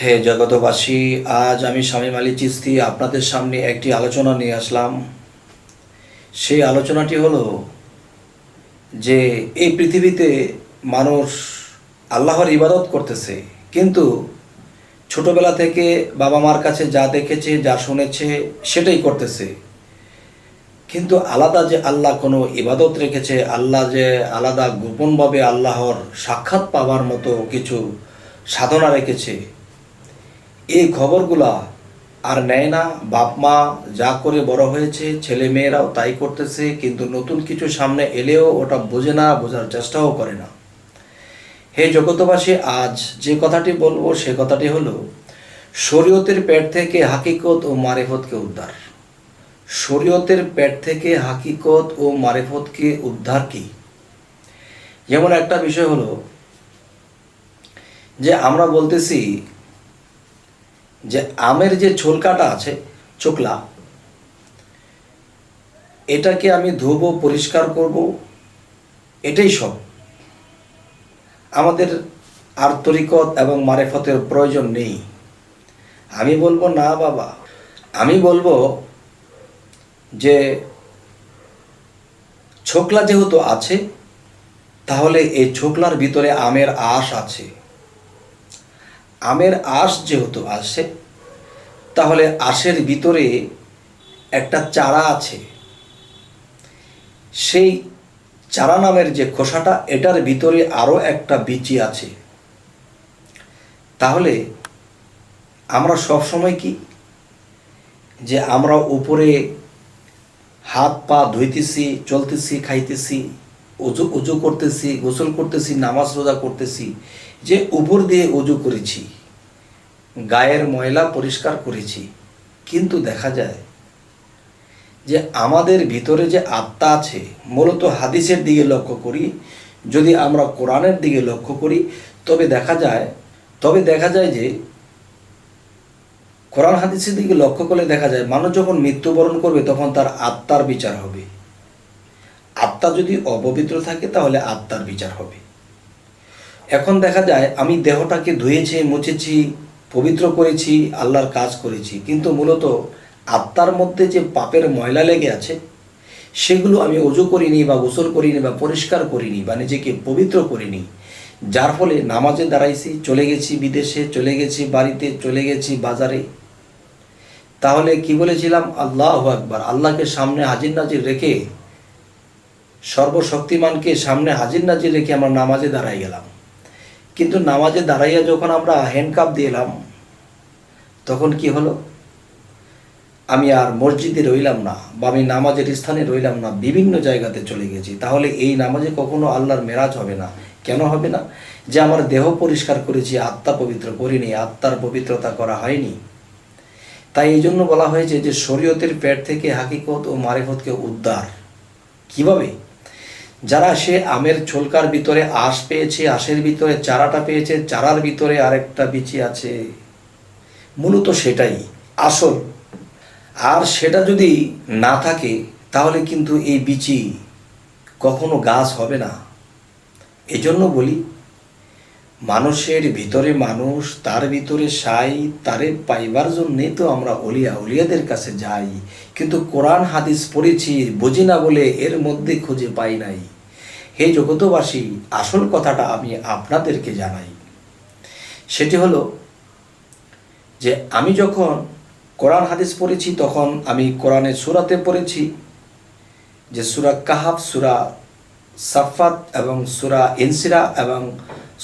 হে জগতবাসী, আজ আমি শামীম আলী চিশতি আপনাদের সামনে একটি আলোচনা নিয়ে আসলাম। সেই আলোচনাটি হলো যে এই পৃথিবীতে মানুষ আল্লাহর ইবাদত করতেছে, কিন্তু ছোটবেলা থেকে বাবা মার কাছে যা দেখেছে যা শুনেছে সেটাই করতেছে। কিন্তু আলাদা যে আল্লাহ কোনো ইবাদত রেখেছে, আল্লাহ যে আলাদা গোপনভাবে আল্লাহর সাক্ষাৎ পাওয়ার মতো কিছু সাধনা রেখেছে, এই খবরগুলা আর নেয় না। বাপ মা যা করে বড় হয়েছে, ছেলে মেয়েরাও তাই করতেছে, কিন্তু নতুন কিছু সামনে এলেও ওটা বোঝে না, বোঝার চেষ্টাও করে না। হে জগতবাসী, আজ যে কথাটি বলবো সে কথাটি হলো শরীয়তের পেট থেকে হাকিকত ও মারিফতকে উদ্ধার। শরীয়তের পেট থেকে হাকিকত ও মারিফতকে উদ্ধার কি? যেমন একটা বিষয় হলো যে আমরা বলতেছি যে আমের যে ছোলকাটা আছে, চোকলা, এটাকে আমি ধুবো, পরিষ্কার করব, এটাই সব। আমাদের আর তরিকত এবং মারেফতের প্রয়োজন নেই। আমি বলবো না বাবা, আমি বলবো যে ছোকলা যেহেতু আছে, তাহলে এই ছোকলার ভিতরে আমের আঁশ আছে। আমের আঁশ যেহেতু আছে, তাহলে আঁশের ভিতরে একটা চারা আছে। সেই চারা নামের যে খোসাটা, এটার ভিতরে আরও একটা বিচি আছে। তাহলে আমরা সবসময় কি যে আমরা উপরে হাত পা ধুইতেছি, চলতেছি, খাইতেছি, উজু করতেছি, গোসল করতেছি, নামাজ রোজা করতেছি, যে উপর দিয়ে উজু করেছি, গায়ের ময়লা পরিষ্কার করেছি, কিন্তু দেখা যায় যে আমাদের ভিতরে যে আত্মা আছে, মূলত হাদিসের দিকে লক্ষ্য করি, যদি আমরা কোরআনের দিকে লক্ষ্য করি, তবে দেখা যায় যে কোরআন হাদিসের দিকে লক্ষ্য করলে দেখা যায় মানুষ যখন মৃত্যুবরণ করবে তখন তার আত্মার বিচার হবে। আত্মা যদি অপবিত্র থাকে তাহলে আত্মার বিচার হবে। এখন দেখা যায় আমি দেহটাকে ধুয়েছি, মুছেছি, পবিত্র করেছি, আল্লাহর কাজ করেছি, কিন্তু মূলত আত্মার মধ্যে যে পাপের ময়লা লেগে আছে সেগুলো আমি ওযু করিনি বা গোসল করিনি বা পরিষ্কার করিনি বা নিজেকে পবিত্র করিনি, যার ফলে নামাজে দাঁড়াইছি, চলে গেছি বিদেশে, চলে গেছি বাড়িতে, চলে গেছি বাজারে। তাহলে কি বলেছিলাম? আল্লাহু আকবার। আল্লাহকে সামনে হাজির নাজির রেখে, সর্বশক্তিমানকে সামনে হাজির নাজির রেখে আমরা নামাজে দাঁড়াই গেলাম। কিন্তু নামাজে দাঁড়াইয়া যখন আমরা হ্যান্ডকাপ দিলাম, তখন কি হলো? আমি আর মসজিদে রইলাম না, বা আমি নামাজের স্থানে রইলাম না, বিভিন্ন জায়গাতে চলে গেছি। তাহলে এই নামাজে কখনো আল্লাহর মেরাজ হবে না। কেন হবে না? যে আমার দেহ পরিষ্কার করেছি, আত্মা পবিত্র করিনি, আত্মার পবিত্রতা করা হয়নি। তাই এই জন্য বলা হয়েছে যে শরীয়তের পেট থেকে হাকিকত ও মারিফতকে উদ্ধার। কিভাবে? যারা সে আমের ছোলকার ভিতরে আঁশ পেয়েছে, আঁশের ভিতরে চারাটা পেয়েছে, চারার ভিতরে আরেকটা বিচি আছে, মূলত সেটাই আসল। আর সেটা যদি না থাকে তাহলে কিন্তু এই বিচি কখনো গাছ হবে না। এজন্য বলি, মানুষের ভিতরে মানুষ, তার ভিতরে সাই, তারে পাইবার জন্যে তো আমরা উলিয়াদের কাছে যাই। কিন্তু কোরআন হাদিস পড়েছি, বুঝি না বলে এর মধ্যে খুঁজে পাই নাই। হে জগতবাসী, আসল কথাটা আমি আপনাদেরকে জানাই। সেটি হলো যে আমি যখন কোরআন হাদিস পড়েছি, তখন আমি কোরআনের সূরাতে পড়েছি যে সূরা কাহাফ, সূরা সাফাত এবং সূরা ইনসিরা এবং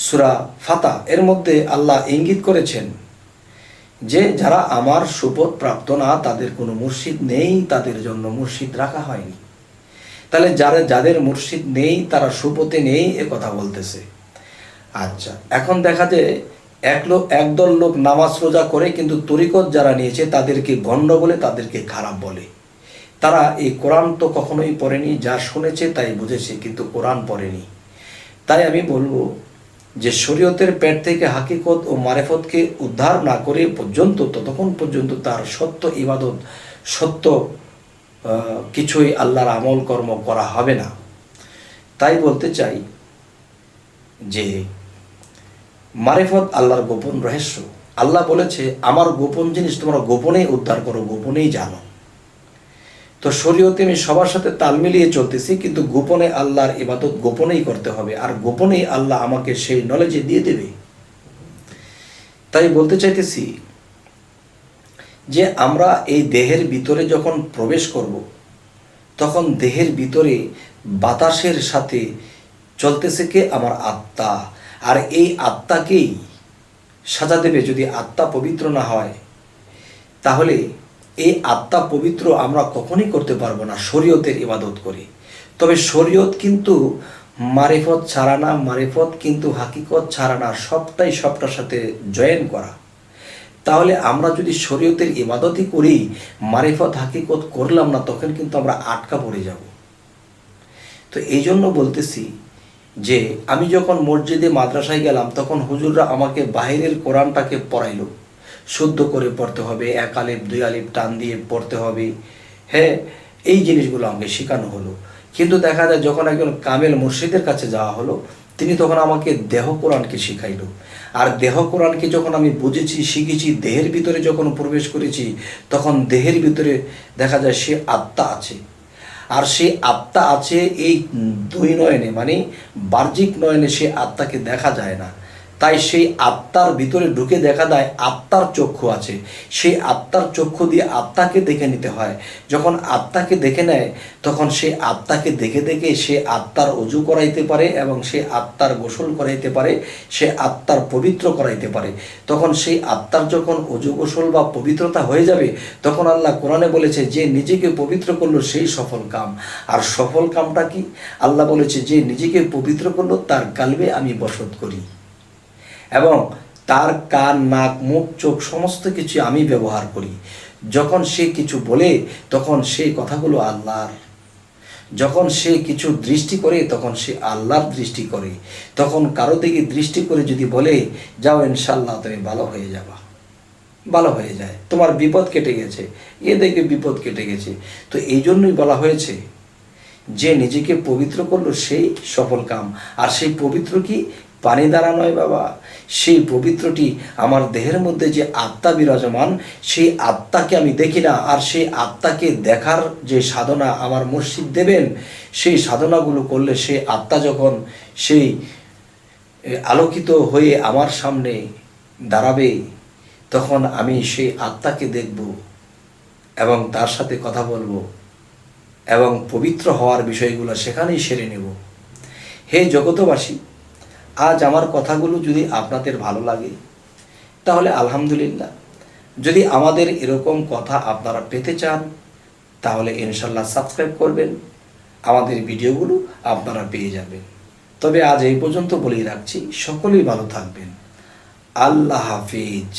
সূরা ফাতা, এর মধ্যে আল্লাহ ইঙ্গিত করেছেন যে যারা আমার সুপথ প্রাপ্ত না, তাদের কোনো মুর্শিদ নেই, তাদের জন্য মুর্শিদ রাখা হয়নি। তাহলে যাদের মুর্শিদ নেই, তারা সুপথে নেই, এ কথা বলতেছে। আচ্ছা, এখন দেখা যায় একদল লোক নামাজ রোজা করে, কিন্তু তরিকত যারা নিয়েছে তাদেরকে ভণ্ড বলে, তাদেরকে খারাপ বলে। তারা এই কোরআন তো কখনোই পড়েনি, যা শুনেছে তাই বুঝেছে, কিন্তু কোরআন পড়েনি। তাই আমি বলবো যে শরীয়তের পেট থেকে হাকিকত ও মারিফতকে উদ্ধার না করে পর্যন্ত, ততক্ষণ পর্যন্ত তার সত্য ইবাদত, সত্য কিছুই আল্লাহর আমল কর্ম করা হবে না। তাই বলতে চাই যে মারিফত আল্লাহর গোপন রহস্য। আল্লাহ বলেছে আমার গোপন জিনিস তোমরা গোপনেই উদ্ধার করো, গোপনেই জানো। তো শরীয়তে আমি সবার সাথে তাল মিলিয়ে চলতেছি, কিন্তু গোপনে আল্লাহর ইবাদত গোপনেই করতে হবে, আর গোপনেই আল্লাহ আমাকে সেই নলেজে দিয়ে দেবে। তাই বলতে চাইতেছি যে আমরা এই দেহের ভিতরে যখন প্রবেশ করব, তখন দেহের ভিতরে বাতাসের সাথে চলতেছে কে? আমার আত্মা। আর এই আত্মাকেই সাজা দেবে। যদি আত্মা পবিত্র না হয়, তাহলে এই আত্মা পবিত্র আমরা কখনই করতে পারবো না শরীয়তের ইবাদত করে। তবে শরীয়ত কিন্তু মারিফত ছাড়া না, মারিফত কিন্তু হাকিকত ছাড়া না, সবটাই সবটার সাথে জয়েন করা। তাহলে আমরা যদি শরীয়তের ইবাদতই করি, মারিফত হাকিকত করলাম না, তখন কিন্তু আমরা আটকা পড়ে যাব। তো এই জন্য বলতেছি যে আমি যখন মসজিদে মাদ্রাসায় গেলাম, তখন হুজুররা আমাকে বাহিরের কোরআনটাকে পড়াইলো। শুদ্ধ করে পড়তে হবে, এক আলিফ দুই আলিফ টান দিয়ে পড়তে হবে, হ্যাঁ, এই জিনিসগুলো আমাকে শেখানো হলো। কিন্তু দেখা যায় যখন একজন কামেল মুর্শিদের কাছে যাওয়া হলো, তিনি তখন আমাকে দেহ কোরআনকে শিখাইল। আর দেহ কোরআনকে যখন আমি বুঝেছি, শিখেছি, দেহের ভিতরে যখন প্রবেশ করেছি, তখন দেহের ভিতরে দেখা যায় সে আত্মা আছে। আর সে আত্মা আছে এই দুই নয়নে, মানে বাহ্যিক নয়নে সে আত্মাকে দেখা যায় না। তাই সেই আত্মার ভিতরে ঢুকে দেখা যায় আত্মার চক্ষু আছে। সেই আত্মার চক্ষু দিয়ে আত্মাকে দেখে নিতে হয়। যখন আত্মাকে দেখে নেয়, তখন সেই আত্মাকে দেখে দেখে সে আত্মার অজু করাইতে পারে, এবং সে আত্মার গোসল করাইতে পারে, সে আত্মার পবিত্র করাইতে পারে। তখন সেই আত্মার যখন অজু গোসল বা পবিত্রতা হয়ে যাবে, তখন আল্লাহ কোরআনে বলেছে যে নিজেকে পবিত্র করলো সেই সফল কাম। আর সফল কামটা কি? আল্লাহ বলেছে যে নিজেকে পবিত্র করলো তার কালবে আমি বসত করি, এবং তার কান নাক মুখ চোখ সমস্ত কিছু আমি ব্যবহার করি। যখন সে কিছু বলে, তখন সেই কথাগুলো আল্লাহর। যখন সে কিছু দৃষ্টি করে, তখন সে আল্লাহর দৃষ্টি করে। তখন কারো দিকে দৃষ্টি করে যদি বলে যাও ইনশাল্লাহ তুমি ভালো হয়ে যাবা, ভালো হয়ে যায়, তোমার বিপদ কেটে গেছে, এ দেখে বিপদ কেটে গেছে। তো এই জন্যই বলা হয়েছে যে নিজেকে পবিত্র করলো সেই সফল কাম। আর সেই পবিত্র কি? পানি দ্বারা নয় বাবা, সেই পবিত্রটি আমার দেহের মধ্যে যে আত্মা বিরাজমান, সেই আত্মাকে আমি দেখি না। আর সেই আত্মাকে দেখার যে সাধনা আমার মুর্শিদ দেবেন, সেই সাধনাগুলো করলে সেই আত্মা যখন সেই আলোকিত হয়ে আমার সামনে দাঁড়াবে, তখন আমি সেই আত্মাকে দেখব এবং তার সাথে কথা বলবো, এবং পবিত্র হওয়ার বিষয়গুলো সেখানেই সেরে নেব। হে জগতবাসী, আজ আমার কথাগুলো যদি আপনাদের ভালো লাগে, তাহলে আলহামদুলিল্লাহ। যদি আমাদের এরকম কথা আপনারা পেতে চান, তাহলে ইনশাল্লাহ সাবস্ক্রাইব করবেন, আমাদের ভিডিওগুলো আপনারা পেয়ে যাবেন। তবে আজ এই পর্যন্ত বলেই রাখছি, সকলেই ভালো থাকবেন। আল্লাহ হাফিজ।